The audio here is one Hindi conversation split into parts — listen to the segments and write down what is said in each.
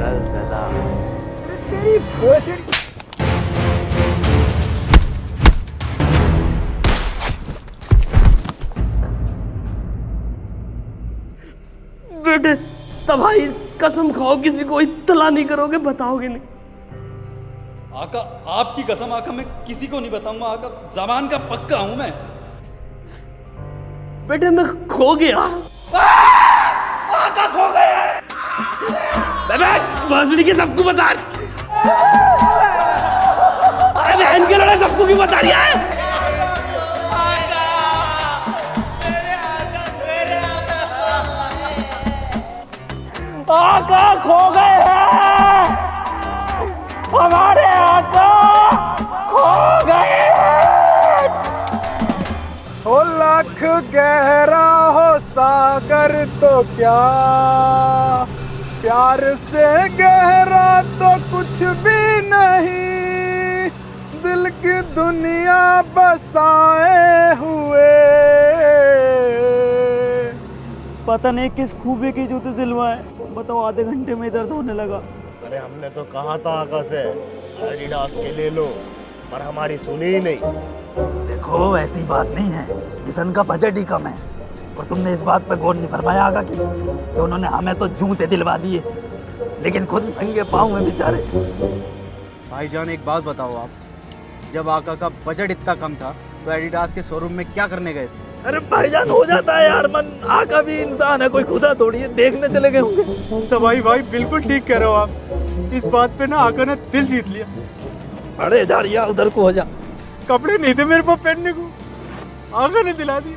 जलजला। तेरी भोसड़ी। बेटे तबाही कसम खाओ, किसी को इत्तला नहीं करोगे, बताओगे नहीं। आका आपकी कसम आका, मैं किसी को नहीं बताऊंगा आका, जबान का पक्का हूं मैं। बेटे मैं खो गया। आका खो गए। बांसुरी के सबको बता। अरे बहन के लड़े सबको क्यों बता रही है? आका खो गए हैं, हमारे आका खो गए हैं। ओ लाख गहरा हो सागर तो क्या, प्यार से गहरा तो कुछ भी नहीं, दिल की दुनिया बसाए हुए। पता नहीं किस खूबी की जूते दिलवाए, बताओ आधे घंटे में दर्द होने लगा। अरे हमने तो कहा था आका से एडिडास के ले लो, पर हमारी सुनी ही नहीं। देखो ऐसी बात नहीं है, किशन का बजट ही कम है, और तुमने इस बात पर गौर नहीं फरमाया आगा कि उन्होंने हमें तो जूते दिलवा दिए, लेकिन खुद नंगे पाँव में बेचारे। भाईजान एक बात बताओ आप, जब आका का बजट इतना कम था तो एडिडास के शोरूम में क्या करने गए थे? अरे भाईजान हो जाता है यार मन, आका भी इंसान है, कोई खुदा थोड़ी है, देखने चले गए होंगे। तो भाई बिल्कुल ठीक कह रहे हो आप, इस बात पे ना आका ने दिल जीत लिया। अरे जा रिया उधर को हो जा। कपड़े नहीं थे मेरे पास पहनने को, आका ने दिला दी।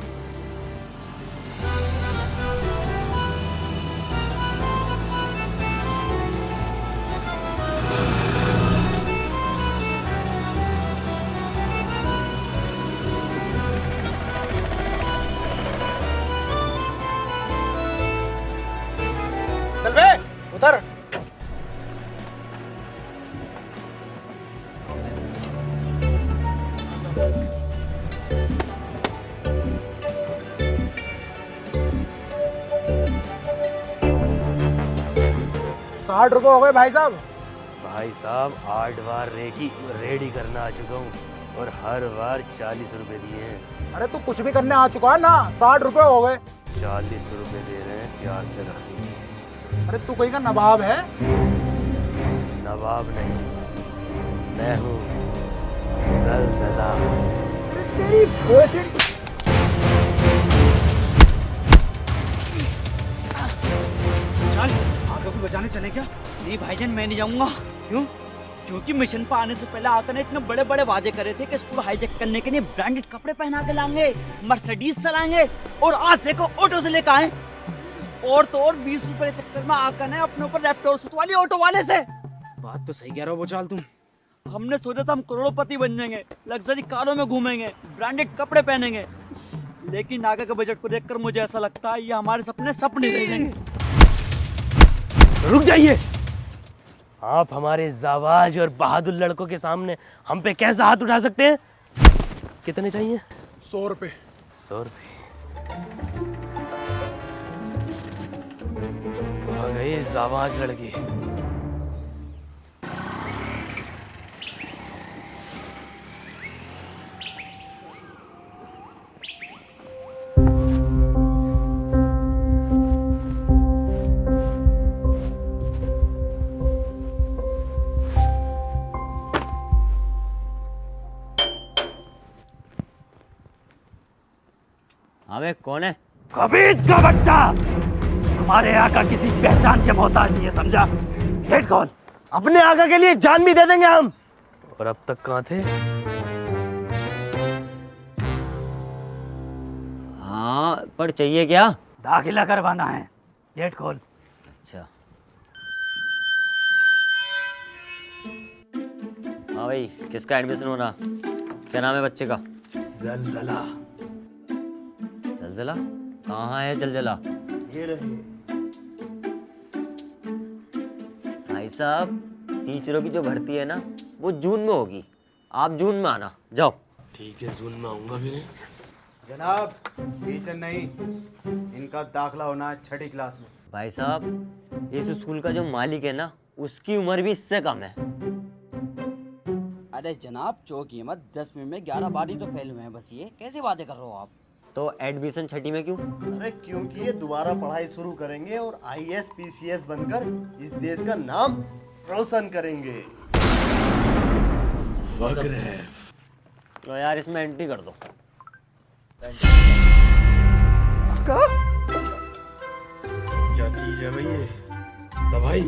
चल बे उधर। ₹60 हो गए भाई साहब। भाई साहब 8 बार रेडी करना आ चुका हूँ और हर बार 40 रुपए दिए हैं। अरे तू कुछ भी करने आ चुका है ना, ₹60 हो गए। 40 रुपए दे रहे हैं, प्यार से रख लीजिए। अरे तू कहीं का नवाब है? नवाब नहीं, मैं हूँ जलजला। तेरी भोसड़ी। चल आका को बचाने चले क्या? नहीं भाईजान मैं नहीं जाऊंगा। क्यों? क्योंकि मिशन पर आने से पहले आका ने इतने बड़े बड़े वादे करे थे कि स्कूल हाईजैक करने के लिए ब्रांडेड कपड़े पहना के लाएंगे, मर्सिडीज चलाएंगे, और आज देखो ऑटो से लेकर आए। और तो और 20 रुपए के चक्कर में आका ने अपने ऊपर रैप्टोर सुतवा लिया ऑटो वाले से। बात तो सही कह रहे हो बोचाल तुम। हमने सोचा था हम करोड़पति बन जाएंगे, लग्जरी कारों में घूमेंगे, ब्रांडेड कपड़े पहनेंगे, लेकिन आगे के बजट को देखकर मुझे ऐसा लगता है ये हमारे सपने सपने रह जाएंगे। रुक जाइए, आप हमारे जाबाज और बहादुर लड़कों के सामने हम पे कैसा हाथ उठा सकते हैं? कितने चाहिए? 100 रुपए। 100 रुपए आ गई जाबाज लड़की। अबे कौन है? खबीज का बच्चा, हमारे आका किसी पहचान के मोहताज नहीं है, समझा? गेट खोल। अपने आका के लिए जान भी दे देंगे हम। और अब तक कहाँ थे? हाँ पर चाहिए क्या? दाखिला करवाना है, गेट खोल। अच्छा हाँ भाई, किसका एडमिशन होना? क्या नाम है बच्चे का? जलजला। जलजला? कहाँ है जलजला? ये रहे। भाई साहब टीचरों की जो भर्ती है ना वो जून में होगी, आप जून में आना। जाओ। ठीक है, जून में आऊंगा भी नहीं। जनाब टीचर नहीं, इनका दाखिला होना है 6ठी क्लास में। भाई साहब इस स्कूल का जो मालिक है ना उसकी उम्र भी इससे कम है। अरे जनाब चौकी मत, 10वीं में 11 बार ही तो फेल हुए हैं बस, ये कैसी बातें कर रहे हो आप? तो एडमिशन छठी में क्यों? अरे क्योंकि ये दोबारा पढ़ाई शुरू करेंगे और IAS PCS बनकर इस देश का नाम रोशन करेंगे। तो यार इसमें एंट्री कर दो। क्या चीज है भाई ये? दवाई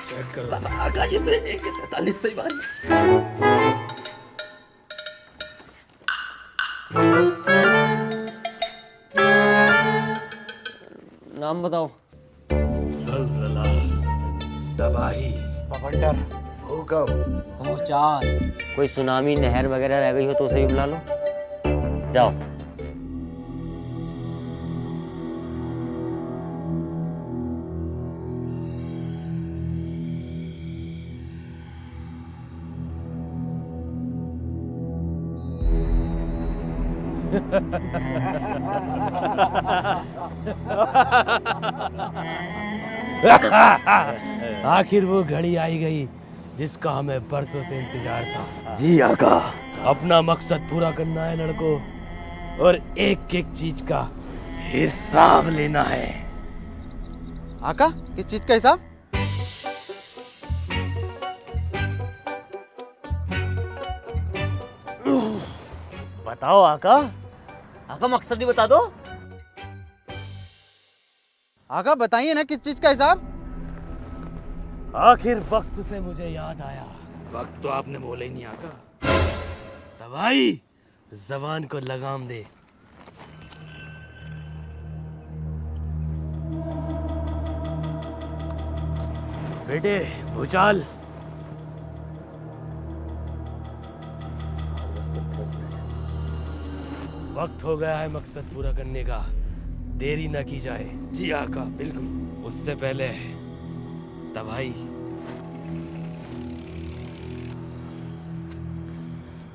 चेक करो। आका ये तो 147 सही बात। नाम बताओ। जलजला, तबाही, बवंडर, भूकंप, भूचाल, कोई सुनामी नहर वगैरह रह गई हो तो उसे भी बुला लो। जाओ। आखिर वो घड़ी आई गई जिसका हमें बरसों से इंतजार था। जी आका। अपना मकसद पूरा करना है लड़कों, और एक एक चीज का हिसाब लेना है। आका किस चीज का हिसाब? बताओ आका। आका मकसद ही बता दो। आका बताइए ना किस चीज का हिसाब? आखिर वक्त से मुझे याद आया। वक्त तो आपने बोला ही नहीं आका। दवाई, जबान को लगाम दे। बेटे भूचाल, वक्त हो गया है मकसद पूरा करने का। देरी ना की जाए। जी आका बिल्कुल। उससे पहले दवाई।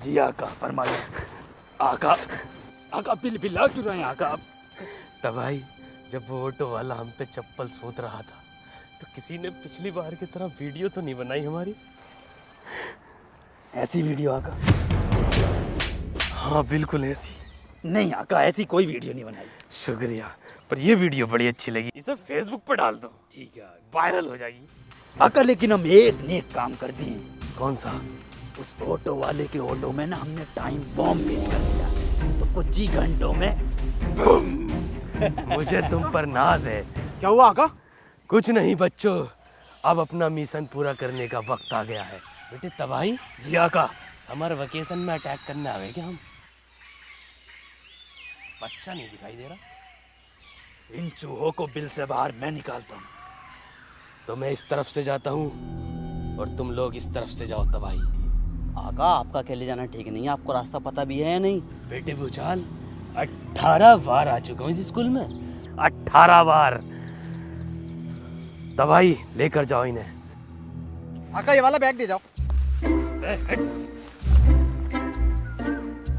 जी आका फरमाइए। आका आका बिलबिला क्यों रहे हैं आका? दवाई, जब वो ऑटो वाला हम पे चप्पल सोच रहा था तो किसी ने पिछली बार की तरह वीडियो तो नहीं बनाई हमारी? ऐसी वीडियो आका? हाँ बिल्कुल ऐसी। नहीं आका, ऐसी कोई वीडियो नहीं बनाई। शुक्रिया, पर ये वीडियो बड़ी अच्छी लगी। इसे फेसबुक पर डाल दो। ठीक है, वायरल हो जाएगी। आका लेकिन हम एक नेक काम कर दिए। कौन सा? उस ऑटो वाले के ऑटो में ना हमने टाइम बॉम्ब फिट कर दिया, तो कुछ ही घंटों में मुझे तुम पर नाज है। क्या हुआ आका? कुछ नहीं बच्चों, अब अपना मिशन पूरा करने का वक्त आ गया है। बेटे तबाही। जी आका। समर वेकेशन में अटैक करने आ गए क्या हम? बच्चा नहीं दिखाई दे रहा। इन चूहों को बिल से बाहर मैं निकालता हूँ। तो मैं इस तरफ से जाता हूँ और तुम लोग इस तरफ से जाओ। तबाही। आका आपका अकेले जाना ठीक नहीं है, आपको रास्ता पता भी है या नहीं? बेटे भूचाल, 18 बार आ चुका हूँ इस स्कूल में। 18 बार। दवाई लेकर जाओ इन्हें। आका ये वाला बैग दे जाओ।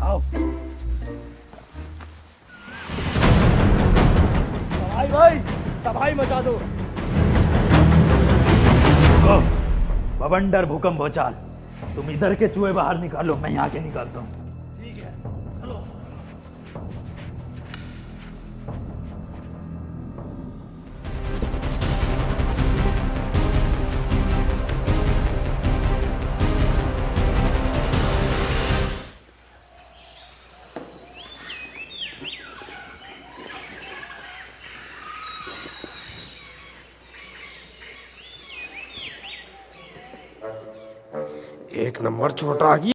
आओ। भाई तबाही मचा दो। बवंडर, भूकंप, भूचाल, तुम इधर के चूहे बाहर निकालो, मैं यहाँ के निकालता हूँ। एक नंबर छोटा आ गया।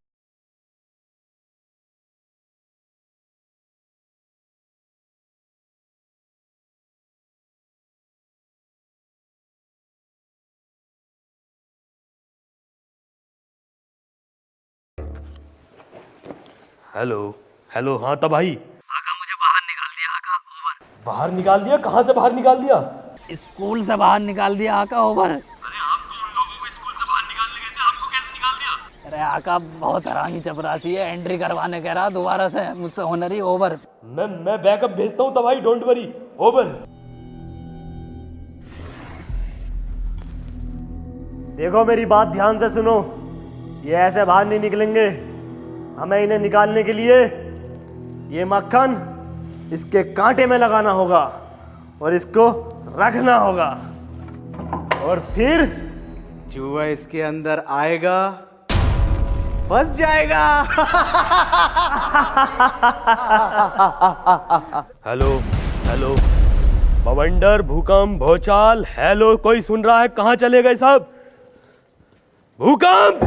Hello hello. हाँ तबाही। आका मुझे बाहर निकाल दिया आका, ओवर। बाहर निकाल दिया? कहाँ से बाहर निकाल दिया? स्कूल से बाहर निकाल दिया आका, ओवर। अरे आप तो उन लोगों को स्कूल से बाहर निकालने गए थे, हमको कैसे निकाल दिया? अरे आका बहुत हरामी चपरासी है, एंट्री करवाने कह रहा, दोबारा से मुझसे होना रही, ओवर। मैं बैकअप भेजता हूँ तबाही, डोंट वरी। ओवर। देखो मेरी बात ध्यान से सुनो, ये ऐसे बाहर नहीं निकलेंगे। हमें इन्हें निकालने के लिए ये मक्खन इसके कांटे में लगाना होगा और इसको रखना होगा, और फिर चूहा इसके अंदर आएगा, फंस जाएगा। हेलो हेलो, बवंडर, भूकंप, भूचाल, हेलो, कोई सुन रहा है? कहाँ चले गए सब? भूकंप!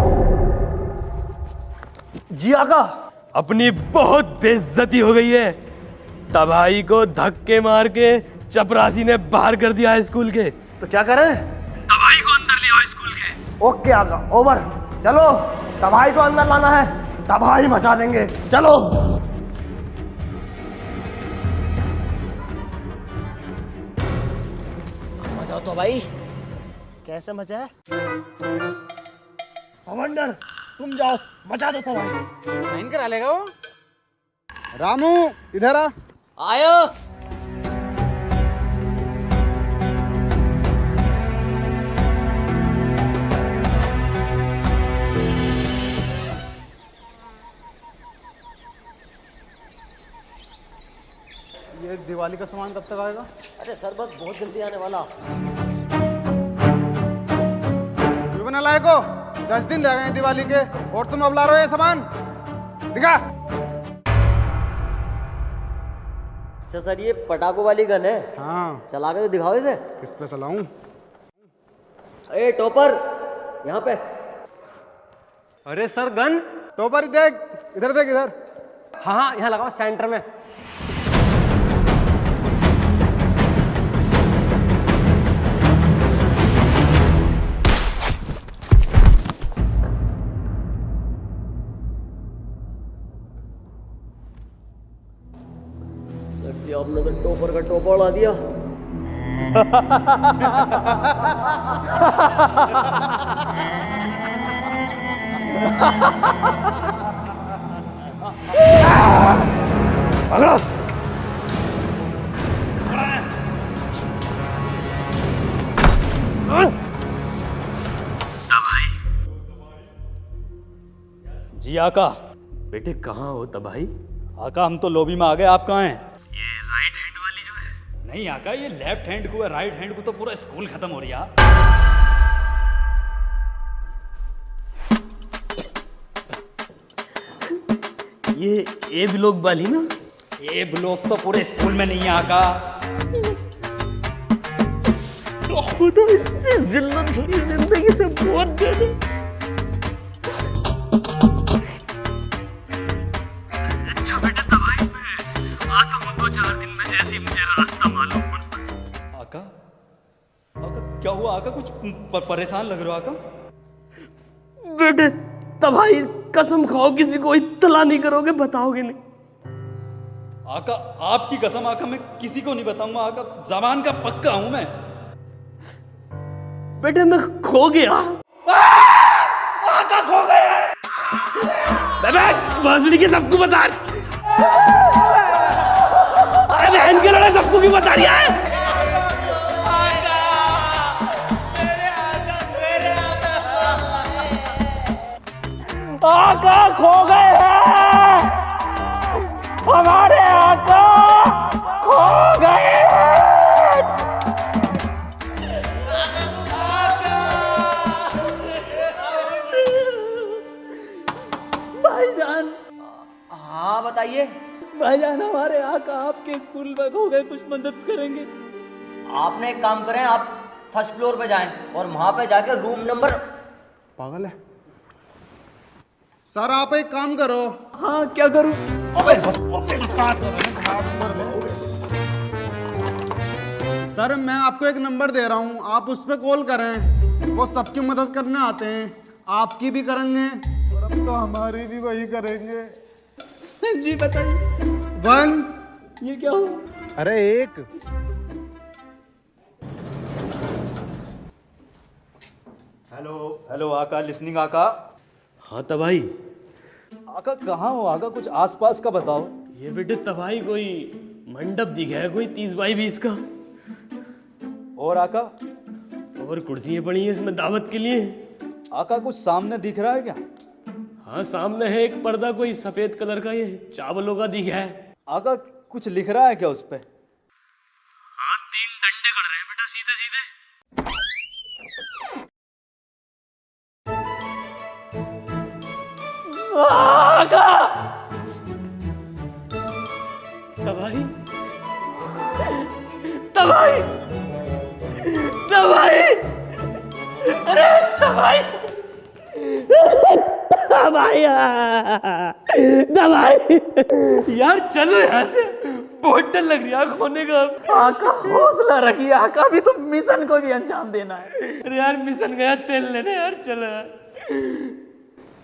जी आका। अपनी बहुत बेइज्जती हो गई है। तबाही को धक्के मार के चपरासी ने बाहर कर दिया है स्कूल के। तो क्या करें? तबाही को अंदर ले आओ स्कूल के। ओके आका, ओवर। चलो तबाही को अंदर लाना है, तबाही मचा देंगे, चलो। मचाओ तो भाई। कैसे मचाए? अवंडर तुम जाओ, मचा दो तबाही। साइन करा लेगा वो। रामू इधर आ। आयो। ये दिवाली का सामान कब तक आएगा? अरे सर बस बहुत जल्दी आने वाला। क्यों बना लायको? 10 दिन लगे हैं दिवाली के और तुम अब ला रहे हो ये सामान? दिखा। अच्छा सर, ये पटाखों वाली गन है? हाँ। चला के तो दिखाओ इसे। किस पे चलाऊं? ए टॉपर, यहाँ पे। अरे सर, गन? टोपर देख, इधर देख, इधर। हाँ, यहाँ लगाओ सेंटर में। आपने तो टोपर का टोपा उड़ा दिया। पकड़ो। जी आका। बेटे कहाँ हो तबाही? आका हम तो लॉबी में आ गए, आप कहाँ हैं? ये राइट हैंड वाली जो है। नहीं आका, ये लेफ्ट हैंड को है, राइट हैंड को तो पूरा स्कूल खत्म हो रही है। ये ए ब्लॉक वाली ना? ये ब्लॉक तो पूरे स्कूल में नहीं है आका। खुदा इससे जिल्लत भरी जिंदगी से बहुत ज्यादा। अच्छा बेटे तबाही में आता हूँ 2-4 दिन में, जैसे ही मुझे रास्ता मालूम पड़ता। आका, आका क्या हुआ आका? कुछ परेशान लग रहे हो आका? बेटे तबाही, कसम खाओ किसी को इत्तला नहीं करोगे, बताओगे नहीं? आका आपकी कसम आका, मैं किसी को नहीं बताऊंगा आका, जबान का पक्का हूं मैं। बेटे मैं खो गया। आका खो गया। भोसड़ी के सबको बता। अरे बहन के लड़े सबको क्यों बता रही है? आका खो गए हैं, हमारे आका खो गए हैं। भाईजान। हाँ बताइए। भाईजान हमारे आका आपके स्कूल में खो गए, कुछ मदद करेंगे? आपने एक काम करें, आप फर्स्ट फ्लोर पे जाएं और वहां पे जाके रूम नंबर। पागल है सर, आप एक काम करो। हाँ क्या करूं? सर मैं आपको एक नंबर दे रहा हूँ, आप उस पर कॉल करें, वो सबकी मदद करने आते हैं, आपकी भी करेंगे और अब तो हमारी भी वही करेंगे। जी बताइए। 1। ये क्या हो? अरे 1। हेलो हेलो आका, लिसनिंग आका। हाँ तबाही। आका कहाँ हो आका? कुछ आसपास का बताओ। ये बेटे तबाही कोई मंडप दिखा है, कोई 30 बाई 20 का। और आका? और कुर्सियाँ पड़ी हैं इसमें दावत के लिए। आका कुछ सामने दिख रहा है क्या? हाँ सामने है एक पर्दा, कोई सफेद कलर का, ये चावलों का दिख है। आका कुछ लिख रहा है क्या उस पे? हाँ 3 डंडे कर रहे हैं बेटा सीधे सीधे। तबाही तबाही तबाही, अरे तबाही तबाही तबाही। यार चलो यहाँ से, बहुत डर लग रही है आँख खोने का। आका हौसला रखिए आका, अभी तो मिशन को भी अंजाम देना है। अरे यार मिशन गया तेल लेने यार, चलो यार।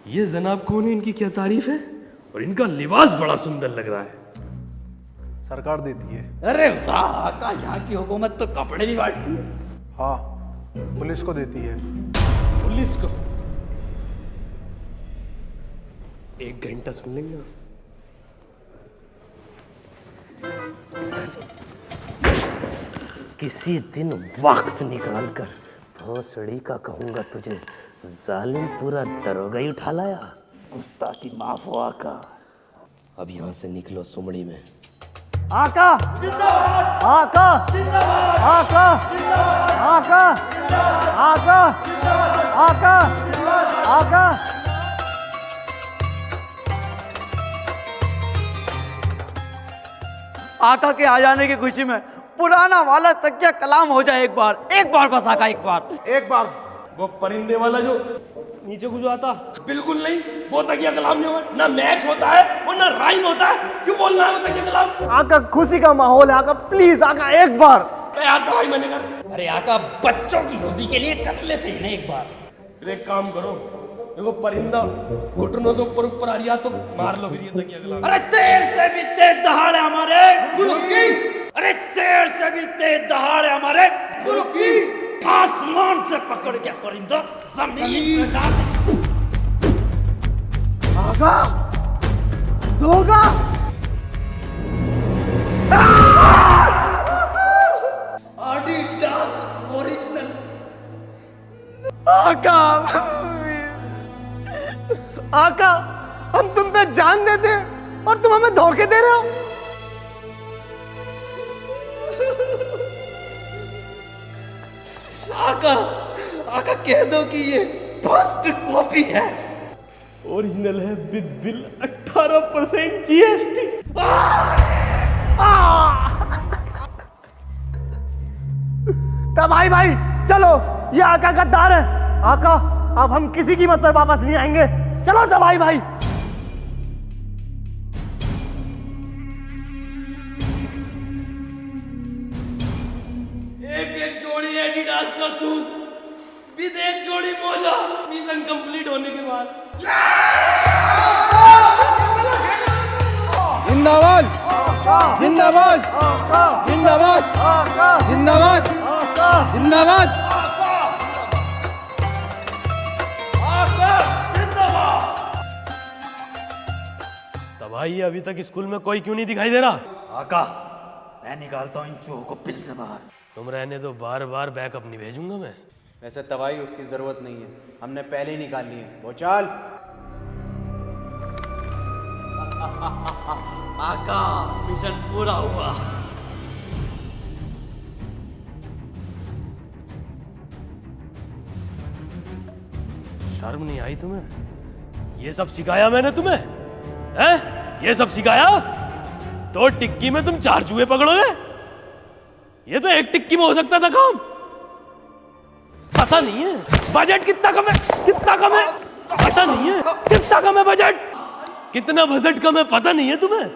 ये जनाब कौन है, इनकी क्या तारीफ है, और इनका लिबास बड़ा सुंदर लग रहा है। सरकार देती है। अरे वाह आका, यहाँ की हुकूमत तो कपड़े भी बांटती है। हाँ पुलिस को देती है। पुलिस को 1 घंटा सुन लेंगे। किसी दिन वक्त निकाल कर भोसड़ी का कहूंगा तुझे, जालिम पूरा दरोगा ही उठा लाया। गुस्ताखी माफ हो आका। अब यहां से निकलो सुमड़ी में। आका आका आका आका आका आका आका। आका के आ जाने की खुशी में पुराना वाला तकिया कलाम हो जाए, एक बार बस आका, एक बार। वो परिंदे वाला जो नीचे को जो आता, बिल्कुल नहीं, वो तकिया कलाम नहीं होगा। ना मैच होता है और ना राइम होता है, क्यों बोलना है वो तकिया कलाम? आका खुशी का माहौल है आका, प्लीज आका एक बार। यार दवाई मैंने कर। अरे आका बच्चों की खुशी के लिए कर लेते हैं ना एक बार। फिर एक काम करो, देखो परिंदा घुटनों से ऊपर ऊपर आ रही है तो मार लो फिर ये तकिया कलाम। अरे शेर से भी तेज दहाड़ हमारे गुरु की। अरे शेर से भी तेज दहाड़ हमारे गुरु की। आसमान से पकड़ के परिंदा जमीन पे डाल दे। आका दोगा एडिडास ओरिजिनल। आका आका, हम तुम पे जान देते हैं और तुम हमें धोखे दे रहे हो। आका आका कह दो कि ये फर्स्ट कॉपी है। ओरिजिनल है विद बिल, 18% जीएसटी। तब भाई चलो, ये आका गद्दार है। आका अब हम किसी कीमत पर वापस नहीं आएंगे। चलो दबाई भाई। एक जोड़ी एडिडास का शूज विद एक जोड़ी मोजा, मिशन कंप्लीट होने के बाद। जिंदाबाद जिंदाबाद जिंदाबाद जिंदाबाद जिंदाबाद। तब भाई अभी तक स्कूल में कोई क्यों नहीं दिखाई दे रहा? आका मैं निकालता हूँ इन चूहों को बिल से बाहर। तुम रहने दो, बार बार बैकअप नहीं भेजूंगा मैं। वैसे तबाही उसकी जरूरत नहीं है, हमने पहले ही निकाल ली है। वो चल आका मिशन पूरा हुआ। शर्म नहीं आई तुम्हें? ये सब सिखाया मैंने तुम्हें, हैं? ये सब सिखाया? तो टिक्की में तुम 4 चूहे पकड़ोगे? ये तो एक टिक्की में हो सकता था काम। पता नहीं है बजट कितना कम है, कितना कम है पता नहीं है, कितना कम है बजट, कितना बजट कम है पता नहीं है तुम्हें?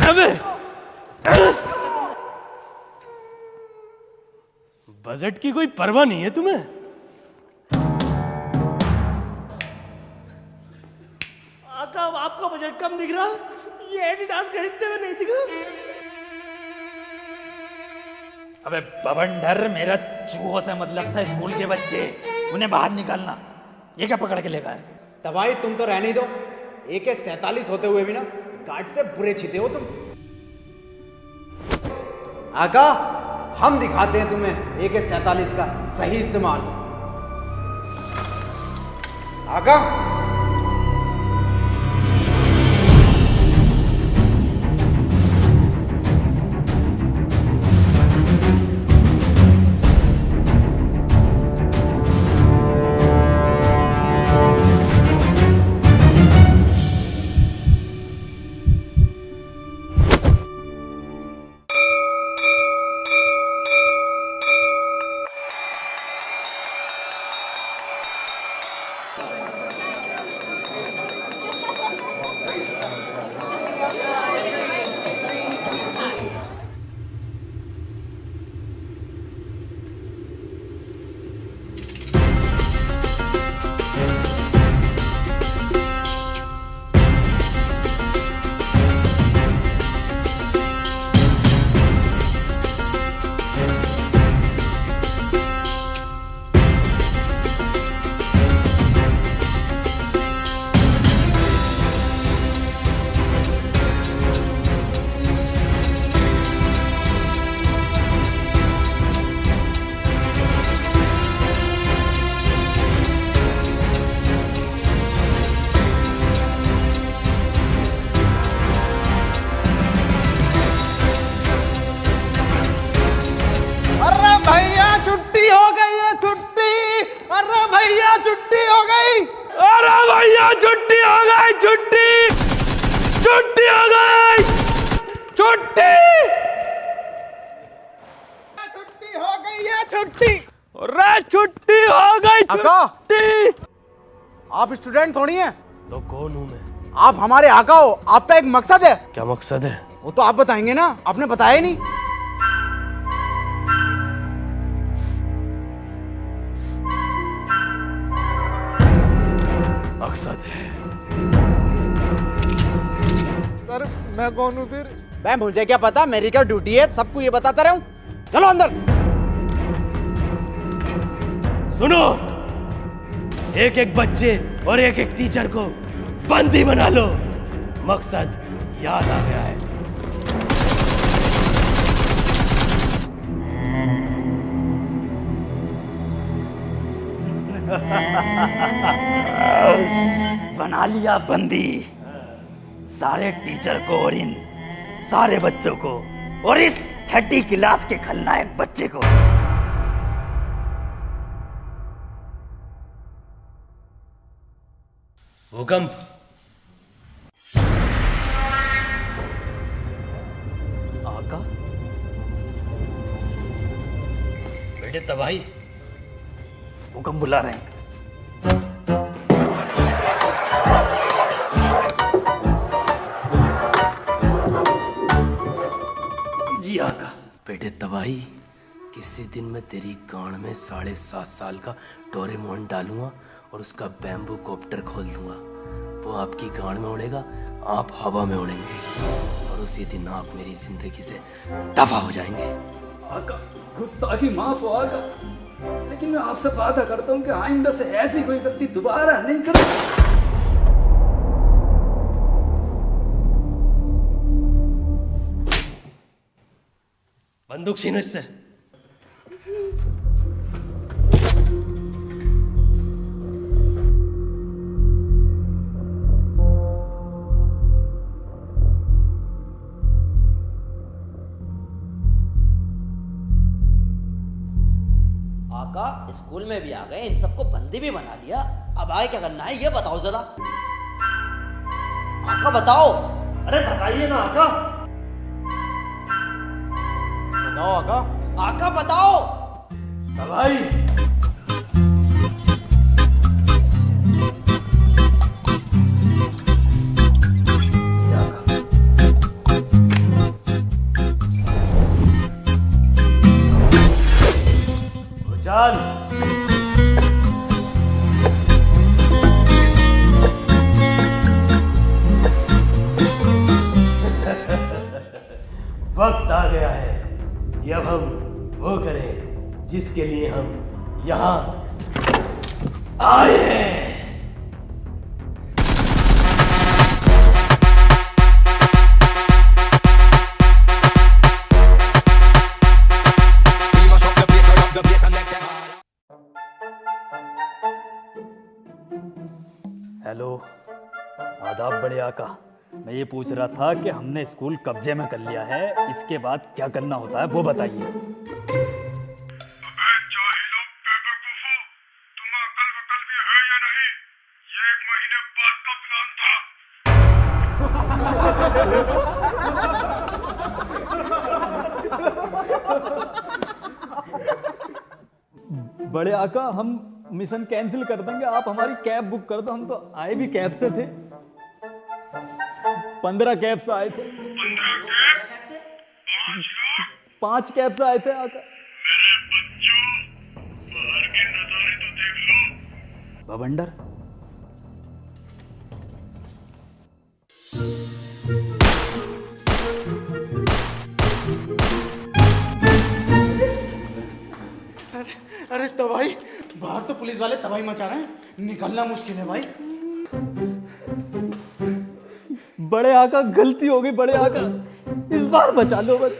अबे बजट की कोई परवाह नहीं है तुम्हें? आका अब आपका बजट कम दिख रहा, ये एडिडास खरीदते हुए नहीं दिखा। अबे बवंडर, मेरा चूहों से मतलब था स्कूल के बच्चे, उन्हें बाहर निकालना। ये क्या पकड़ के लेगा है? तबाही तुम तो रहने ही दो। AK-47 होते हुए भी ना गार्ड से बुरे छीते हो तुम। आका हम दिखाते हैं तुम्हें AK-47 का सही इस्तेमाल। आका छुट्टी हो गई, छुट्टी हो गई, छुट्टी हो गई है, छुट्टी। अरे छुट्टी हो गई, आका। छुट्टी। आप स्टूडेंट थोड़ी हैं। तो कौन हूँ मैं? आप हमारे आका हो। आपका एक मकसद है। क्या मकसद है? वो तो आप बताएंगे ना, आपने बताया ही नहीं। मकसद है। सर मैं कौन हूँ फिर? मैं मुझे क्या पता, मेरी क्या ड्यूटी है सबको ये बताता रहूं। चलो अंदर। सुनो, एक एक बच्चे और एक एक टीचर को बंदी बना लो। मकसद याद आ गया है। बना लिया बंदी सारे टीचर को और इन सारे बच्चों को और इस छठी क्लास के खलनायक बच्चे को। भूकंप। आका बेटे तबाही। हुक्म बुला रहे हैं। जी आका। बेटे तबाही, किसी दिन मैं तेरी गांड में 7.5 साल का डोरेमोन डालूंगा और उसका बैम्बू कॉप्टर खोल दूंगा। वो आपकी गांड में उड़ेगा, आप हवा में उड़ेंगे और उसी दिन आप मेरी जिंदगी से दफा हो जाएंगे। आका गुस्ताखी माफ हो आका, लेकिन मैं आपसे वादा करता हूँ कि आइंदा से ऐसी कोई गलती दोबारा नहीं करूँगा। बंदूक छीनो इससे। आका स्कूल में भी आ गए, इन सबको बंदी भी बना लिया, अब आगे क्या करना है ये बताओ जरा। आका बताओ। अरे बताइए ना आका। बताओ आका। आका बताओ। तबाही। जान वक्त आ गया है कि अब हम वो करें जिसके लिए हम यहाँ आए हैं। हेलो, आदाब बड़े आका। मैं ये पूछ रहा था कि हमने स्कूल कब्जे में कर लिया है, इसके बाद क्या करना होता है वो बताइए। बड़े आका, हम मिशन कैंसिल कर देंगे, आप हमारी कैब बुक कर दो। हम तो आए भी कैब से थे, 15 कैब से आए थे। 5 कैब से आए थे आका। बवंडर, अरे तबाही, बाहर तो पुलिस वाले तबाही मचा रहे हैं, निकलना मुश्किल है भाई। बड़े आका गलती हो गई बड़े आका, इस बार बचा लो बस।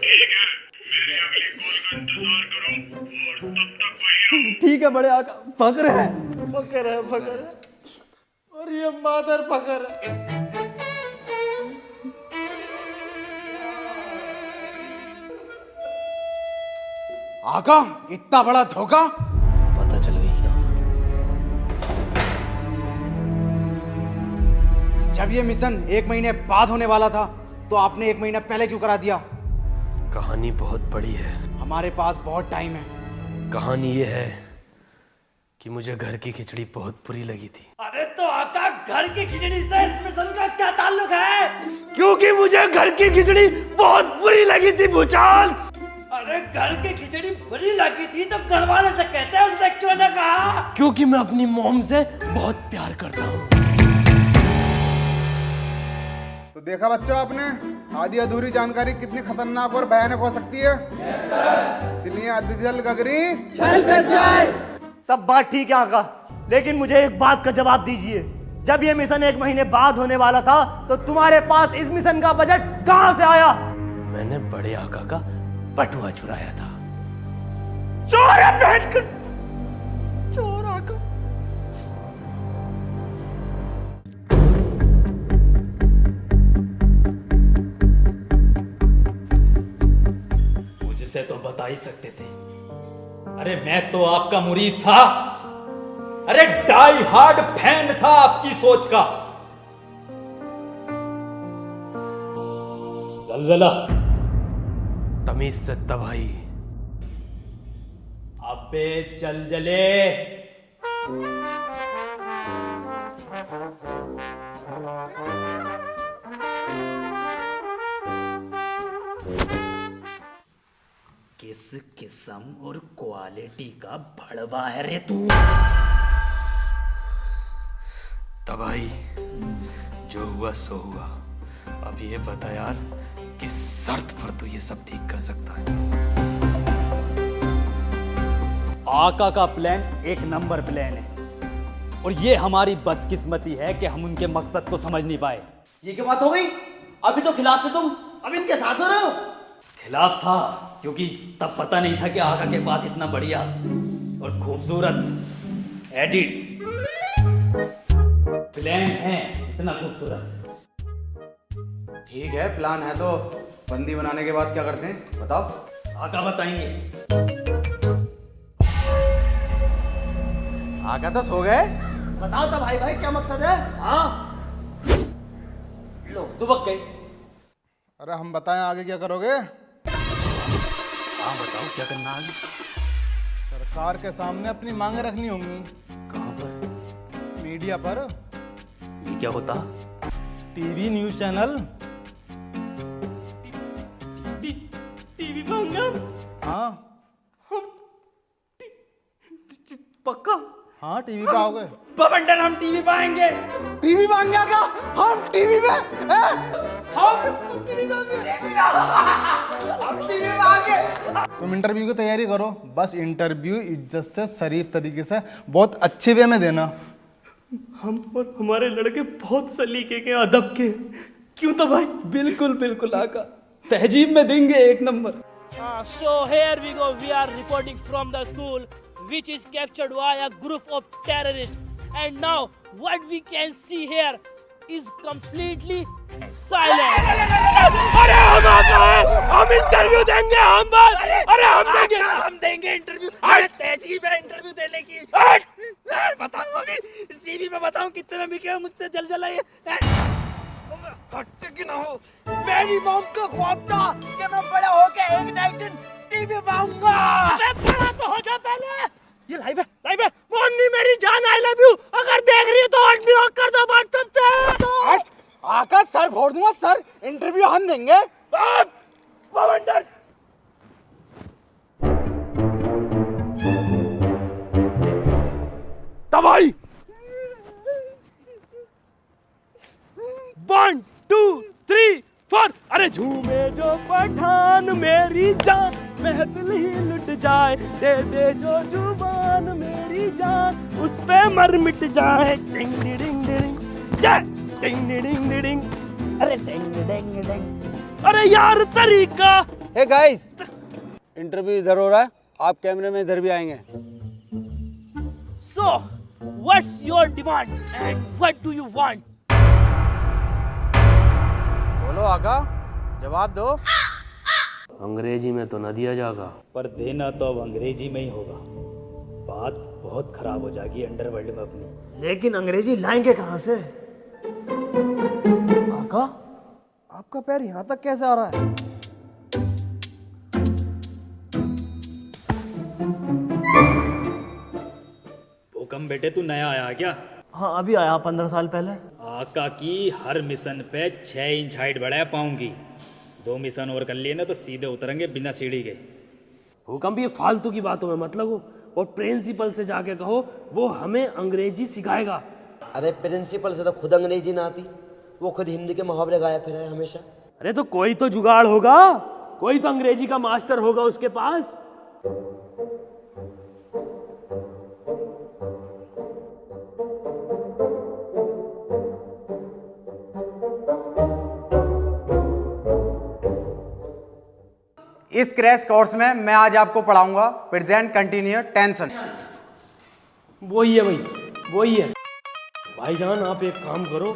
ठीक है बड़े आका, फकर है। और ये मादर फकर है। आका, इतना बड़ा धोखा। पता चल गई क्या? जब ये मिशन 1 महीने बाद होने वाला था तो आपने 1 महीना पहले क्यों करा दिया? कहानी बहुत बड़ी है। हमारे पास बहुत टाइम है। कहानी ये है कि मुझे घर की खिचड़ी बहुत बुरी लगी थी। अरे तो आका, घर की खिचड़ी से इस मिशन का क्या ताल्लुक है? क्योंकि मुझे घर की खिचड़ी बहुत बुरी लगी थी भूचाल। अरे घर की खिचड़ी बुरी लगी थी तो घर वाले से कहते हैं, उनसे क्यों ना कहा? क्योंकि मैं अपनी मॉम से बहुत प्यार करता हूँ। तो देखा बच्चों आपने, आधी अधूरी जानकारी कितनी खतरनाक और भयानक हो सकती है। इसलिए अधजल गगरी चल पे जाए। सब बात ठीक है आका, लेकिन मुझे एक बात का जवाब दीजिए। जब ये मिशन 1 महीने बाद होने वाला था तो तुम्हारे पास इस मिशन का बजट कहां से आया? मैंने बड़े आका का बटुआ चुराया था। चोर है बैठकर, चोर आका। मुझसे तो बता ही सकते थे। अरे मैं तो आपका मुरीद था, अरे डाई हार्ड फैन था आपकी सोच का। जलजला, तमीज से तबाही। अबे जलजले, किस किस्म और क्वालिटी का भड़वा है रे तू? तबाही, जो हुआ सो हुआ। अब ये बता यार, किस शर्त पर तू ये सब ठीक कर सकता है? आका का प्लान एक नंबर प्लान है, और ये हमारी बदकिस्मती है कि हम उनके मकसद को समझ नहीं पाए। ये क्या बात हो गई? अभी तो खिलाफ थे तुम, अब इनके साथ हो रहे हो? खिलाफ था क्योंकि तब पता नहीं था कि आका के पास इतना बढ़िया और खूबसूरत एडिट प्लान है, इतना खूबसूरत। ठीक है, प्लान है तो बंदी बनाने के बाद क्या करते हैं बताओ। आका बताएंगे। आका तो सो गए। बताओ तो भाई क्या मकसद है? हाँ लो दुबक गए। अरे हम बताएं आगे क्या करोगे? हाँ बताओ क्या करना आगे? सरकार के सामने अपनी मांगे रखनी होंगी। कहाँ पर? मीडिया पर। ये क्या होता? TV news channel. टीवी मांगा? हाँ पक्का? हाँ, टीवी पे आओगे। बवंडर, हम टीवी पाएंगे। टीवी मांग गया क्या? हम टीवी में तुम इंटरव्यू की तैयारी करो, बस इंटरव्यू इज्जत से, शरीफ तरीके से, बहुत अच्छे वे में देना। हम और हमारे लड़के बहुत सलीके के, अदब के। क्यों तो भाई? बिल्कुल बिल्कुल आका, तहजीब में देंगे एक number. So here we go. We are reporting from the school which is captured by a group of terrorists. and now what we can see here is completely silent. अरे हम आ गए, हम इंटरव्यू देंगे, हम बस, अरे हम देंगे इंटरव्यू। तेजी में इंटरव्यू देने की बताऊंगा कि टीवी में बताऊं कितने में बिके, मुझसे जल आइए कि ना हो। मेरी मॉम का ख्वाब था कि मैं बड़ा होके एक ना एक दिन टीवी में आऊंगा। बड़ा तो हो जा पहले। ये लाइव है मोहनी मेरी जान, आई लव यू। अगर देख रही है तो अनब्लॉक कर दो व्हाट्सएप से। आका सर फोड़ दूंगा सर, इंटरव्यू हम देंगे। पवंडर तबाही 1 2 3 4 अरे झूमे जो पठान मेरी जान, महफिल ही लुट जाए, दे दे जो जुबान मेरी जान, उस पे मर मिट जाए। डिंग डिंग डिंग डिंग डिंग डिंग, अरे डेंग डेंग डेंग। अरे यार तरीका। हे गाइस, इंटरव्यू इधर हो रहा है, आप कैमरे में इधर भी आएंगे। So, what's your demand and what do you want? बोलो आका, जवाब दो। अंग्रेजी में तो न दिया जाएगा, पर देना तो अब अंग्रेजी में ही होगा। बात बहुत खराब हो जाएगी अंडरवर्ल्ड में अपनी। लेकिन अंग्रेजी लाएंगे कहाँ से? आका, आपका पैर यहाँ तक कैसे आ रहा है? भूकंप बेटे तू नया आया है क्या? हाँ, अभी आया 15 साल पहले। आका की हर मिशन पे 6 इंच हाइट बढ़ाया पाऊँ की। 2 मिशन और कर लिए ना तो सीधे उतरेंगे बिना सीढ़ी के। भूकंप ये फालतू की बातों में मत लगो, और प्रिंसिपल से जाके कहो वो हमें अंग्रेजी सिखाएगा। अरे प्रिंसिपल से तो खुद अंग्रेजी ना आती, वो खुद हिंदी के मुहावरे गाया फिर है हमेशा। अरे तो कोई तो जुगाड़ होगा, कोई तो अंग्रेजी का मास्टर होगा उसके पास। इस क्रैश कोर्स में मैं आज आपको पढ़ाऊंगा प्रेजेंट कंटिन्यूअस टेंशन। वही है भाई, वही है। भाईजान आप एक काम करो,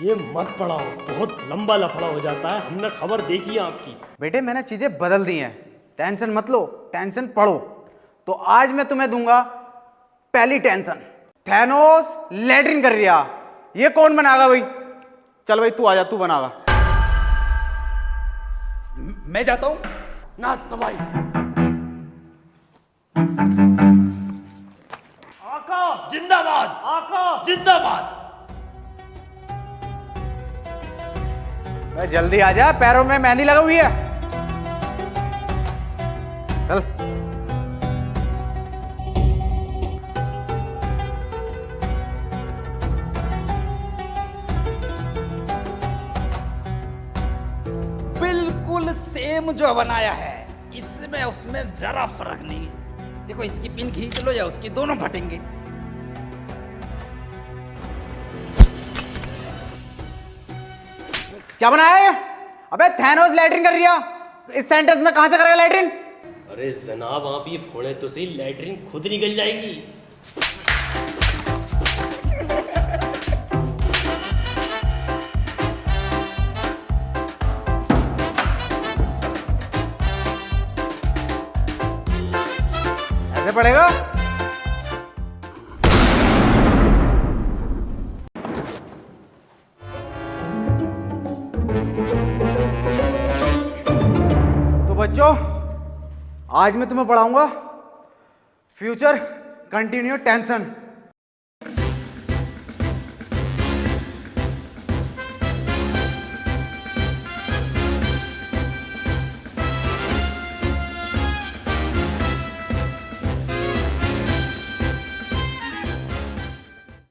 ये मत पढ़ाओ, बहुत लंबा लफड़ा हो जाता है, हमने खबर देखी है आपकी। बेटे मैंने चीजें बदल दी हैं, टेंशन मत लो, टेंशन पढ़ो। तो आज मैं तुम्हें दूंगा पहली टेंशन, थैनोस लैट्रिन कर रिया। ये कौन बनागा भाई? चल भाई तू आजा, तू बनागा। मैं जाता हूँ ना तो भाई। आका जिंदाबाद, आका जिंदाबाद। मैं जल्दी आजा, पैरों में मेहंदी लगा हुई है। चल। बिल्कुल सेम जो बनाया है, इसमें उसमें जरा फर्क नहीं है। देखो इसकी पिन खींच लो या उसकी, दोनों फटेंगे। क्या बनाया है? अबे थैनोस लैट्रिन कर रिया। इस सेंटेंस में कहां से करेगा लैट्रिन? अरे जनाब आप ये फोड़े तो सही, लैट्रिन खुद निकल जाएगी। ऐसे पड़ेगा? तो बच्चों आज मैं तुम्हें पढ़ाऊंगा फ्यूचर कंटिन्यू टेंशन।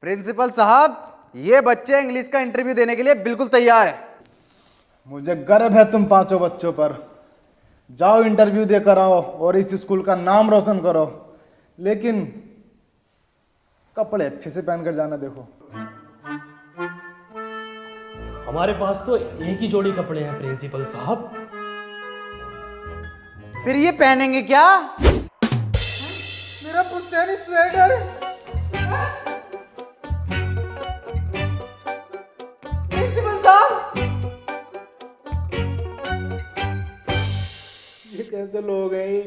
प्रिंसिपल साहब, ये बच्चे इंग्लिश का इंटरव्यू देने के लिए बिल्कुल तैयार है। मुझे गर्व है तुम पांचों बच्चों पर। जाओ इंटरव्यू देकर आओ और इस स्कूल का नाम रोशन करो, लेकिन कपड़े अच्छे से पहनकर जाना। देखो हमारे पास तो एक ही जोड़ी कपड़े हैं प्रिंसिपल साहब। फिर ये पहनेंगे क्या? मेरा पुश्तैनी स्वेटर। कैसे लोग हैं ये?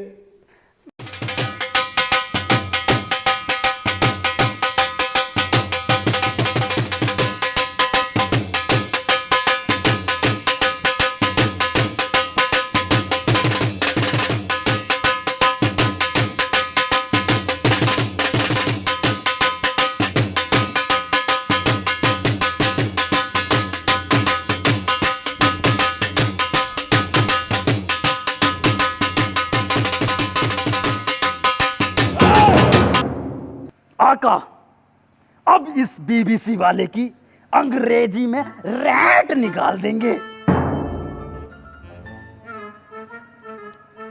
आका, अब इस बीबीसी वाले की अंग्रेजी में रैट निकाल देंगे।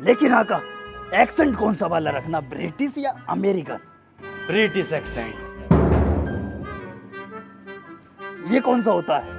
लेकिन आका, एक्सेंट कौन सा वाला रखना, ब्रिटिश या अमेरिकन? British accent. ये कौन सा होता है?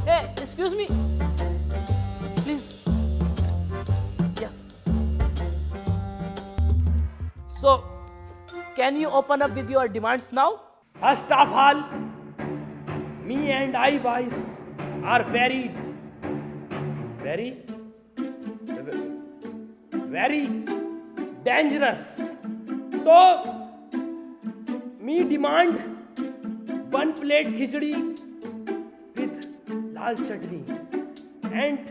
Hey, excuse me. Please. Yes. So, can you open up with your demands now? First of all, me and I boys are very dangerous. So, me demand 1 plate khichdi with lal chutney, and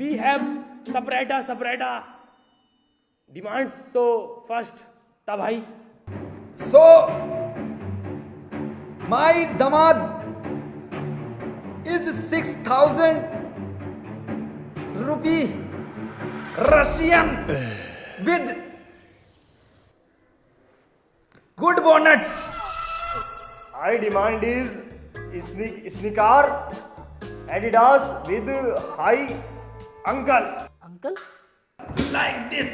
we have separata demands. So first, ta bhai. So, my damad is 6,000 rupee Russian with good bonnet. I demand is sneaker Adidas with high ankle. Uncle? Like this.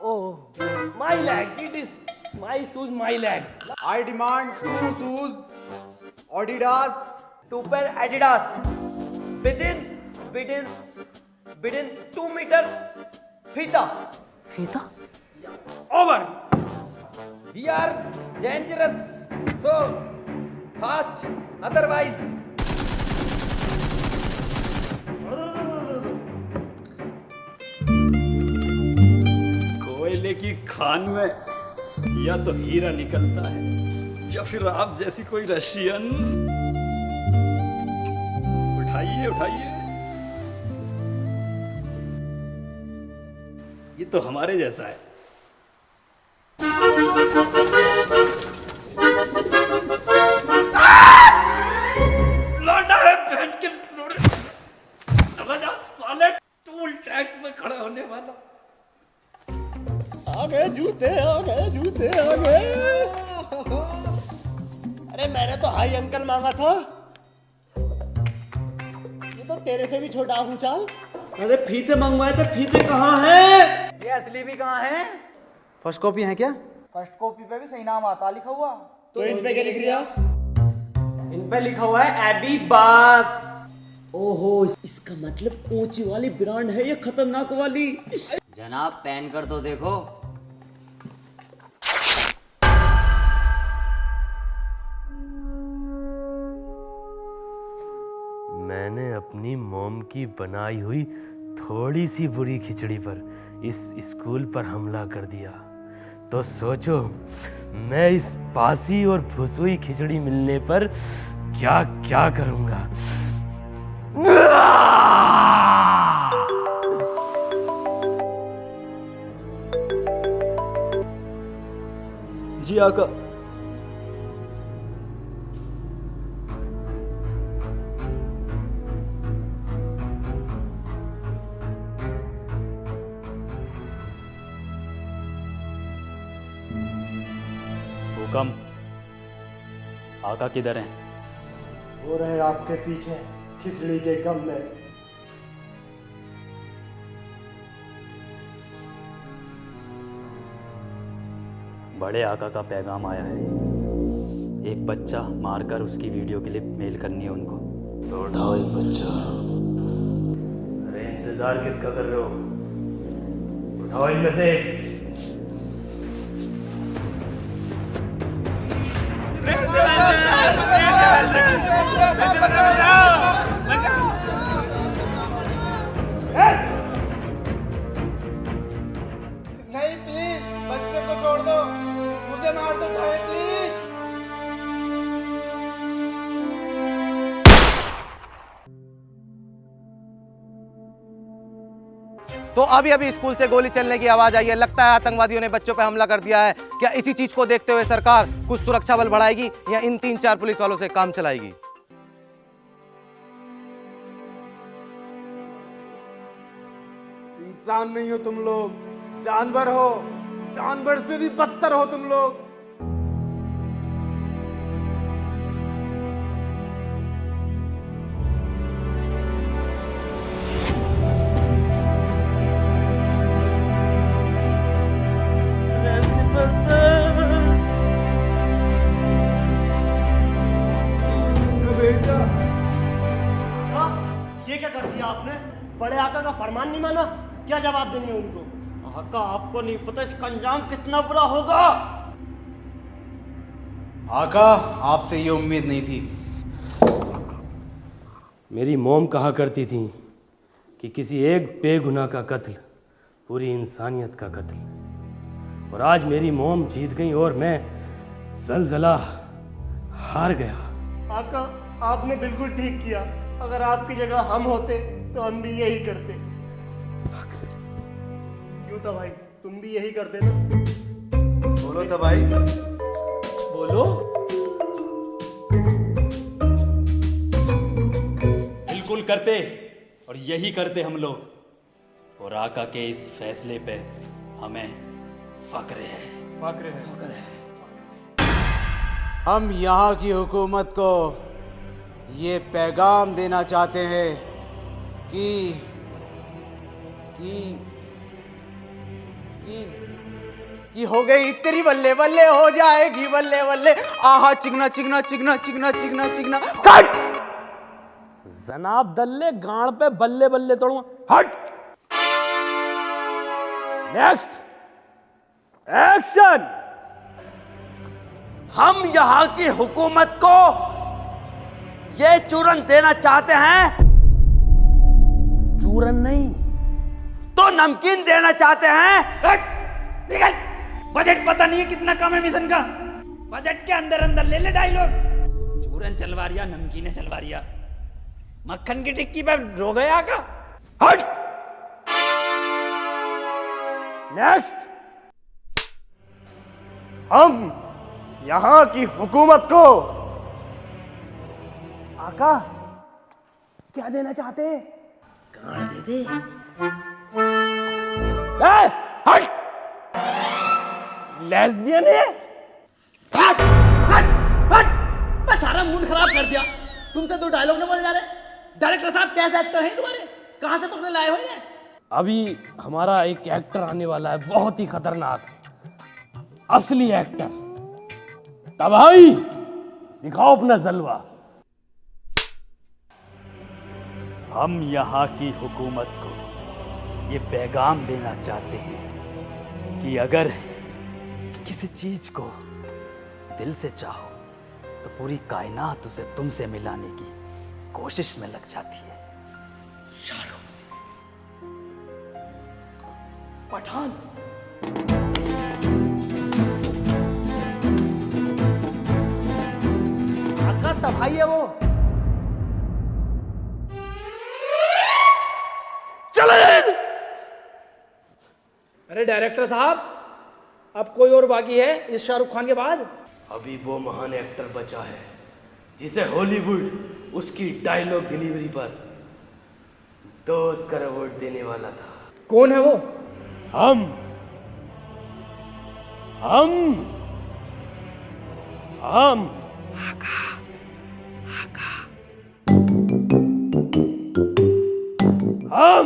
Oh, My leg, it is my shoes, my leg. I demand 2 shoes Adidas. 2 pair Adidas within 2 meter फीता. Fita? Over. We are dangerous. So, fast. Otherwise, कोयले की खान में या तो हीरा निकलता है या फिर आप जैसी कोई रशियन। उठाइए। ये तो हमारे जैसा है। लौंडा है बहन के लोड़े। चला जा साले, टूल टैक्स में खड़ा होने वाला। आ गए जूते। अरे मैंने तो हाई अंकल मांगा था, ये तो तेरे से भी छोटा हूँ। चाल, अरे फीते मंगवाए थे, फीते कहाँ हैं? ये असली भी कहाँ है? फर्स्ट कॉपी है क्या? फर्स्ट कॉपी पे भी सही नाम आता लिखा हुआ। तो इन पे क्या लिख दिया? इन पे लिखा हुआ है एबी बास। ओहो, इसका मतलब ऊंची वाली ब्रांड है ये, खतरनाक वाली। जनाब पहन कर तो देखो। मैंने अपनी मॉम की बनाई हुई थोड़ी सी बुरी खिचड़ी पर इस स्कूल पर हमला कर दिया, तो सोचो मैं इस बासी और फुसुई खिचड़ी मिलने पर क्या क्या करूंगा। जी आका। हुकम। आका किधर हैं? हो रहे आपके पीछे खिचड़ी के गम में। बड़े आका का पैगाम आया है। एक बच्चा मारकर उसकी वीडियो क्लिप मेल करनी है उनको। तो उठाओ एक बच्चा। अरे इंतजार किसका कर रहे हो? उठाओ इनमें से एक। नहीं प्लीज, बच्चे को छोड़ दो, मुझे मार दो चाहे प्लीज। तो अभी अभी स्कूल से गोली चलने की आवाज आई है। लगता है आतंकवादियों ने बच्चों पर हमला कर दिया है। क्या इसी चीज को देखते हुए सरकार कुछ सुरक्षा बल बढ़ाएगी या इन 3-4 पुलिस वालों से काम चलाएगी? इंसान नहीं हो तुम लोग, जानवर हो। जानवर से भी बदतर हो तुम लोग। ये क्या कर दिया आपने? बड़े आका का फरमान नहीं माना? क्या जवाब देंगे उनको? आका आपको नहीं पता इसका अंजाम कितना बुरा होगा। आका, आपसे ये उम्मीद नहीं थी। मेरी मॉम कहा करती थी कि किसी एक बेगुनाह का कत्ल पूरी इंसानियत का कत्ल। और आज मेरी मॉम जीत गई और मैं जलजला हार गया। आका, आपने बिल्कुल ठीक किया। अगर आपकी जगह हम होते तो हम भी यही करते। क्यों था भाई, तुम भी यही करते ना? बोलो तो भाई, बोलो। बिल्कुल करते, और यही करते हम लोग। और आका के इस फैसले पे हमें फक्र है। फक्र है। फक्र है। हम यहाँ की हुकूमत को ये पैगाम देना चाहते हैं कि कि कि कि हो गई तेरी बल्ले बल्ले, हो जाएगी बल्ले बल्ले। आहा चिकना चिकना चिकना चिकना चिकना चिकना। कट! जनाब दल्ले गाड़ पे बल्ले बल्ले तोड़ूं। हट। Next action. हम यहाँ की हुकूमत को ये चूरन देना चाहते हैं। चूरन नहीं तो नमकीन देना चाहते हैं। निकल। बजट पता नहीं है कितना कम है मिशन का। बजट के अंदर अंदर ले ले डायलॉग। चूरन चलवा रिया, नमकीने चलवा रिया। मक्खन की टिक्की पे रो गया का। हट। नेक्स्ट। हम यहाँ की हुकूमत को आका क्या देना चाहते हैं? गाड़ दे दे। हट। लेस्बियन है। हट हट हट। बस सारा मूड खराब कर दिया। तुमसे दो डायलॉग न बोले जा रहे। डायरेक्टर साहब कैसे एक्टर हैं तुम्हारे? कहां से पकड़े लाए हो इन्हें? अभी हमारा एक एक्टर आने वाला है, बहुत ही खतरनाक, असली एक्टर। तब भाई दिखाओ अपना जलवा। हम यहाँ की हुकूमत को ये पैगाम देना चाहते हैं कि अगर किसी चीज को दिल से चाहो तो पूरी कायनात उसे तुमसे मिलाने की कोशिश में लग जाती है। शाहरुख, पठान। आका तबाही है वो। अरे डायरेक्टर साहब, अब कोई और बाकी है इस शाहरुख खान के बाद? अभी वो महान एक्टर बचा है जिसे हॉलीवुड उसकी डायलॉग डिलीवरी पर 2 ऑस्कर अवार्ड देने वाला था। कौन है वो? हम आका, आका। हम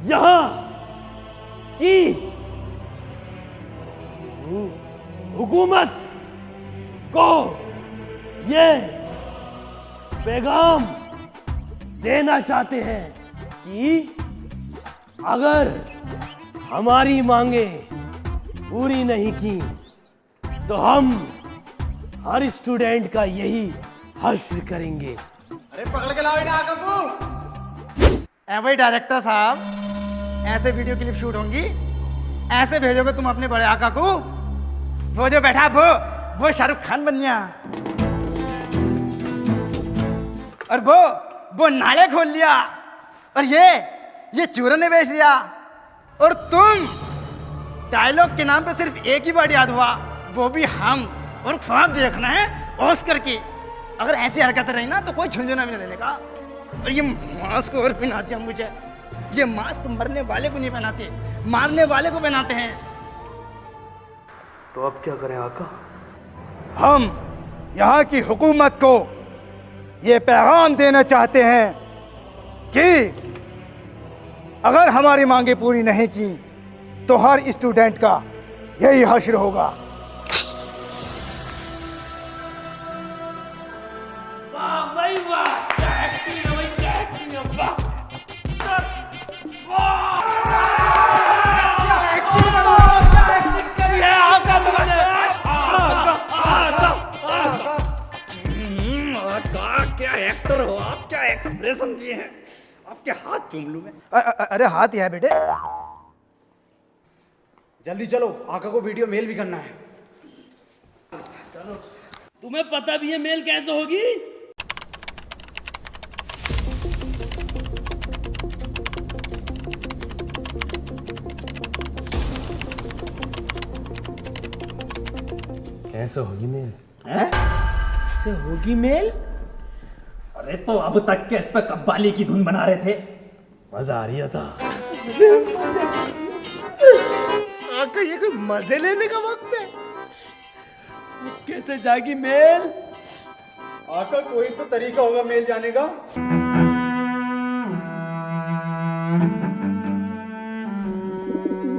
यहाँ की पैगाम देना चाहते हैं कि अगर हमारी मांगे पूरी नहीं की तो हम हर स्टूडेंट का यही हश्र करेंगे। अरे पकड़ के लाओ इन्हें आका को। ए भाई डायरेक्टर साहब, ऐसे वीडियो क्लिप शूट होंगी, ऐसे भेजोगे तुम अपने बड़े आका को? वो जो बैठा वो शाहरुख खान बन गया, और वो नाले खोल लिया, और ये चूरन ने बेच दिया, और तुम डायलॉग के नाम पे सिर्फ एक ही बार याद हुआ, वो भी हम, और ख्वाब देखना है ऑस्कर की। अगर ऐसी हरकतें रही ना तो कोई झुंझुना भी नहीं देने का। और ये मास्क और पहनाते हैं मुझे, ये मास्क मरने वाले को नहीं पहनाते, मारने वाले को पहनाते हैं। तो अब क्या करें आका? हम यहाँ की हुकूमत को ये पैगाम देना चाहते हैं कि अगर हमारी मांगे पूरी नहीं की तो हर स्टूडेंट का यही हश्र होगा। वाह भाई वाह, क्या एक्टिंग है भाई, क्या एक्टिंग है, वाह क्या एक्टर हो आप, क्या एक्सप्रेशन दिए हैं, आपके हाथ चूम लूं मैं। अरे हाथ ही है बेटे। जल्दी चलो, आका को वीडियो मेल भी करना है। तुम्हें पता भी है मेल कैसे होगी? कैसे होगी मेल? से होगी मेल? अरे तो अब तक के इस पे कव्वाली की धुन बना रहे थे, मजा आ रही था। आका ये कोई मजे लेने का वक्त है? कैसे जाएगी मेल? आका कोई तो तरीका होगा मेल जाने का।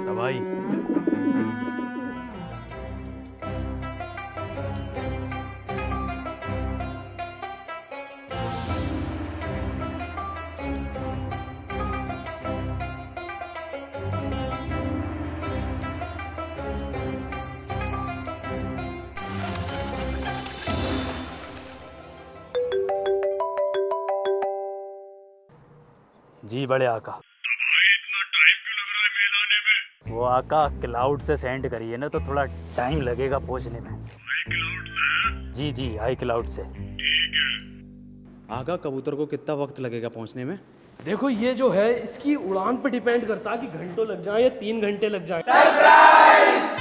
दवाई जी बड़े आका। इतना टाइम क्यों लग रहा है मेल आने में? वो आका क्लाउड से सेंड करिए ना, तो थोड़ा टाइम लगेगा पहुंचने में। क्लाउड से? जी जी, आई क्लाउड से। ठीक है। आका कबूतर को कितना वक्त लगेगा पहुंचने में? देखो ये जो है इसकी उड़ान पर डिपेंड करता है कि घंटों लग जाए या 3 घंटे लग जाए। सरप्राइज!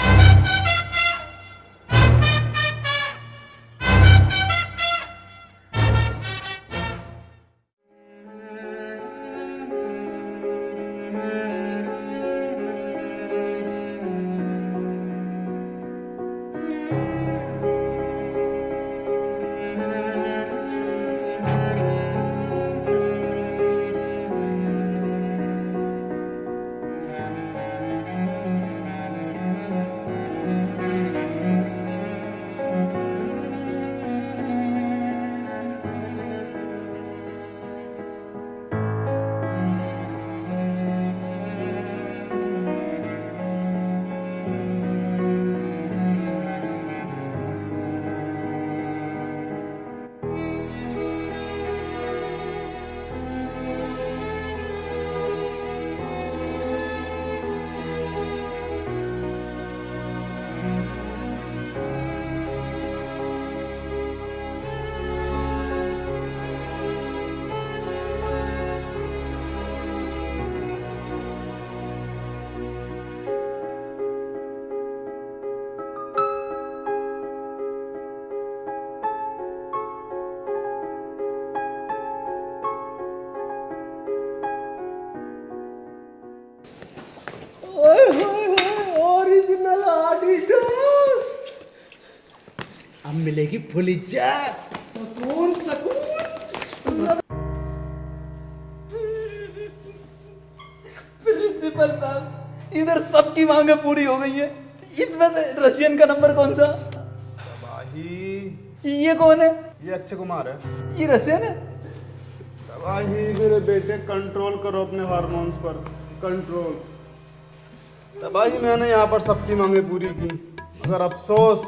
ओरिजिनल आडिडास। अब मिलेगी फुल इज्जत, सुकून सुकून। प्रिंसिपल साहब, इधर सबकी मांगे पूरी हो गई है, इसमें से रशियन का नंबर कौन सा? भाई ये कौन है? ये अक्षय कुमार है। ये रशियन है। तबाही मेरे बेटे, कंट्रोल करो अपने हार्मोन्स पर, कंट्रोल। तबाही मैंने यहाँ पर सबकी मांगे पूरी की, मगर अफसोस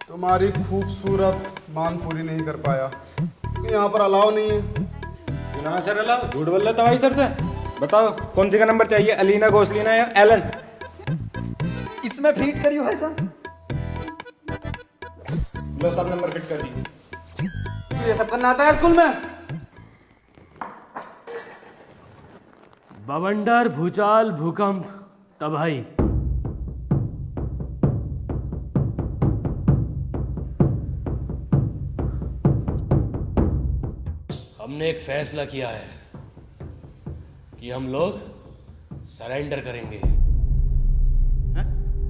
तुम्हारी खूबसूरत मांग पूरी नहीं कर पाया, क्योंकि यहाँ पर अलाउ नहीं है। ना सर अलाउ, झूठ बोल रहे तबाही सर से। बताओ कौन सी का नंबर चाहिए, अलीना, गोसलीना या एलन? इसमें फिट करियो है सर। लो सब नंबर फिट कर दिए। ये सब करना आता है स्कूल में? बवंडर, भूचाल, भूकंप, तबाही। हमने एक फैसला किया है कि हम लोग सरेंडर करेंगे।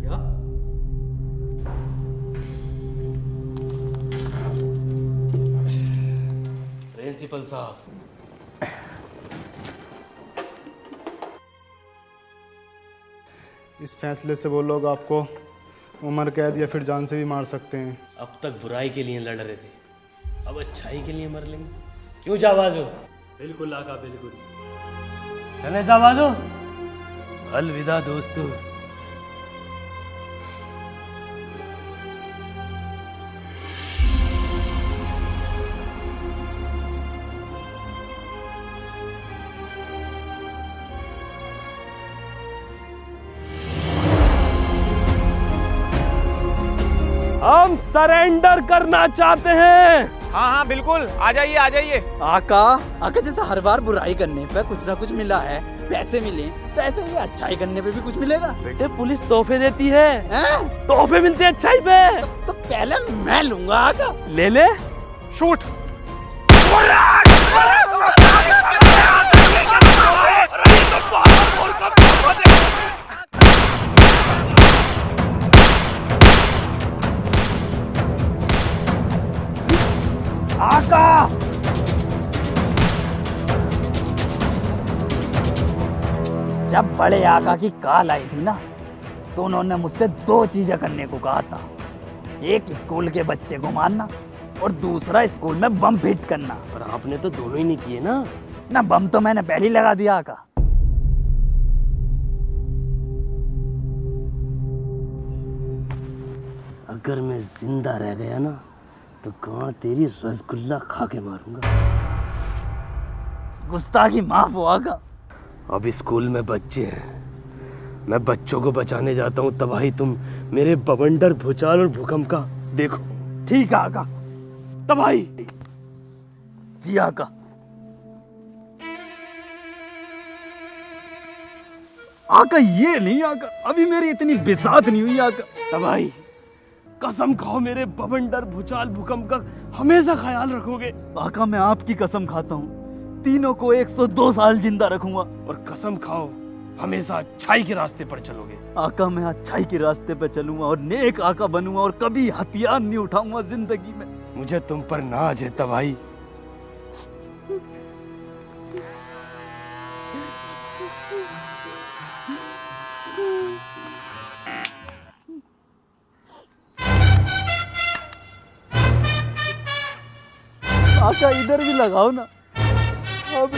क्या? प्रिंसिपल साहब, इस फैसले से वो लोग आपको उम्र कैद या फिर जान से भी मार सकते हैं। अब तक बुराई के लिए लड़ रहे थे, अब अच्छाई के लिए मर लेंगे। क्यों जाबाजो? बिल्कुल आका, बिल्कुल। चले जाबाजो, अलविदा दोस्तों। हम सरेंडर करना चाहते हैं। हाँ हाँ बिल्कुल, आ जाइए आ जाइए। आका, आका जैसा हर बार बुराई करने पे कुछ ना कुछ मिला है, पैसे मिले, तो ऐसे ही अच्छाई करने पे भी कुछ मिलेगा। बेटे पुलिस तोहफे देती है, तोहफे मिलते हैं अच्छाई पे। तो पहले मैं लूंगा आका। ले ले। शूट। आका, जब बड़े आका की कॉल आई थी ना, तो उन्होंने मुझसे 2 चीजें करने को कहा था। एक स्कूल के बच्चे को मारना और दूसरा स्कूल में बम फिट करना। पर आपने तो दोनों ही नहीं किए ना। ना, बम तो मैंने पहले ही लगा दिया आका। अगर मैं जिंदा रह गया ना, तो कहाँ तेरी रसगुल्ला खा के मारूंगा। गुस्ताखी माफ हो आका। अब स्कूल में बच्चे हैं, मैं बच्चों को बचाने जाता हूँ। तबाही तुम मेरे बवंडर, भूचाल और भूकंप का देखो। ठीक है आका। तबाही। जी आका। आका ये नहीं आका, अभी मेरी इतनी बिसात नहीं हुई आका। तबाही, कसम खाओ मेरे बवंडर, भूचाल, भूकंप का हमेशा ख्याल रखोगे। आका मैं आपकी कसम खाता हूँ, तीनों को 102 साल जिंदा रखूंगा। और कसम खाओ हमेशा अच्छाई के रास्ते पर चलोगे। आका मैं अच्छाई के रास्ते पर चलूंगा और नेक आका बनूंगा और कभी हथियार नहीं उठाऊंगा जिंदगी में। मुझे तुम पर नाज है तबाही। आका इधर भी लगाओ ना। अब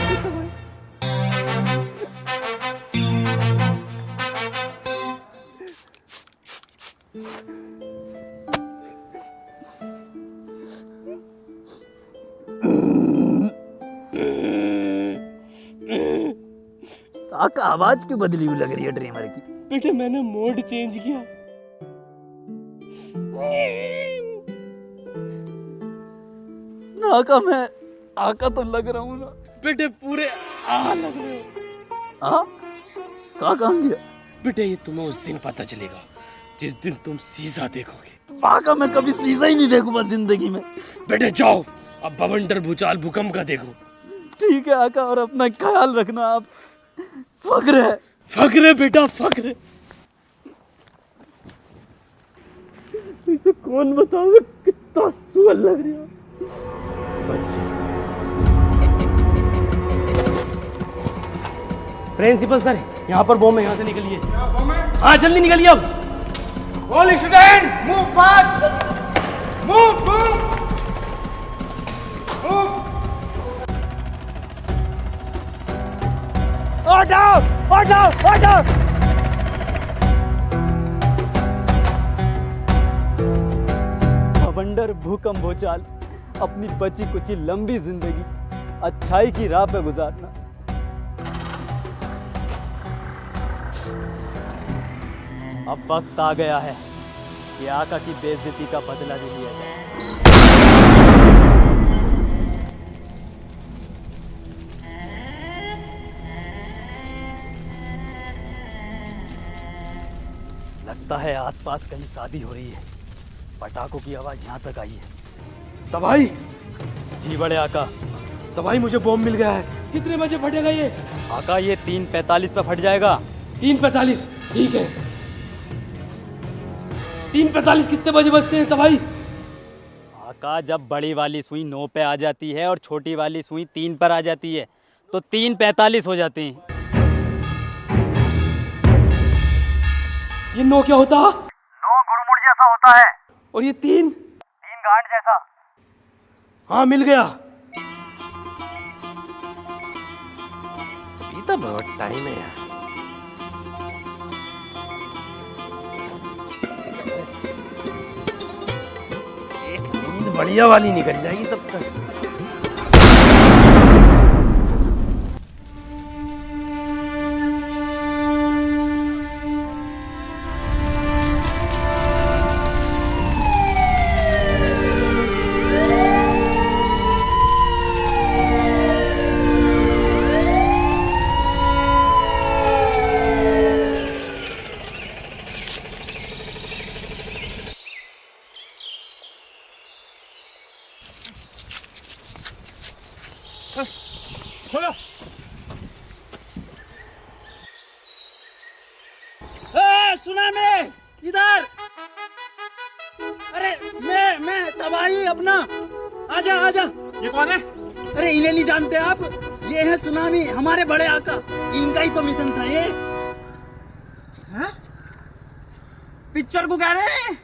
आका आवाज क्यों बदली हुई लग रही है ड्रीमर की? बेटे मैंने मोड चेंज किया। आका मैं आका तो लग रहा हूँ ना। बेटे पूरे लग रहे हो। कहाँ गया? बेटे ये तुम्हें उस दिन पता चलेगा जिस दिन तुम सीधा देखोगे। आका मैं कभी सीधा ही नहीं देखूंगा जिंदगी में। बेटे जाओ, अब बवंडर, भूचाल, भूकंप का देखो। ठीक है आका, और अपना ख्याल रखना। आप फक्र है। फक्र है बेटा, फक्र है। इसे कौन बताओगे कितना सुअर लग रहा है। प्रिंसिपल सर, यहाँ पर बॉम्ब है, यहाँ से निकलिए। हाँ जल्दी निकलिए अब। All students, move fast! Move, move! Move! उठो उठो उठो। भवंडर भूकंप भूचाल अपनी बची कुची लंबी जिंदगी अच्छाई की राह पे गुजारना। अब वक्त आ गया है कि आका की बेइज्जती का बदला भी लिया जाए। लगता है आसपास कहीं शादी हो रही है। पटाखों की आवाज यहाँ तक आई है। तबाही, जी बड़े आका। तबाही मुझे बॉम्ब मिल गया है। कितने बजे फटेगा ये? आका ये 3:45 पे फट जाएगा। 3:45, ठीक है। 3:45 कितने बजे बजते हैं तबाही? आका जब बड़ी वाली सुई 9 पे आ जाती है और छोटी वाली सुई 3 पर आ जाती है तो 3:45 हो जाती हैं। ये 9 क्या होता? 9 गुड़मुड़ जैसा होता है। और ये 3? 3 गांठ जैसा। हाँ, मिल गया। अभी तो बहुत टाइम है यार। एक नींद बढ़िया वाली निकल जाएगी तब तक। खोलो। सुना मैं इधर। अरे मैं तबाही अपना। आजा आजा। ये कौन है? अरे इन्हें नहीं जानते आप? ये है सुनामी, हमारे बड़े आका। इनका ही तो मिशन था ये। पिक्चर को कह रहे हैं।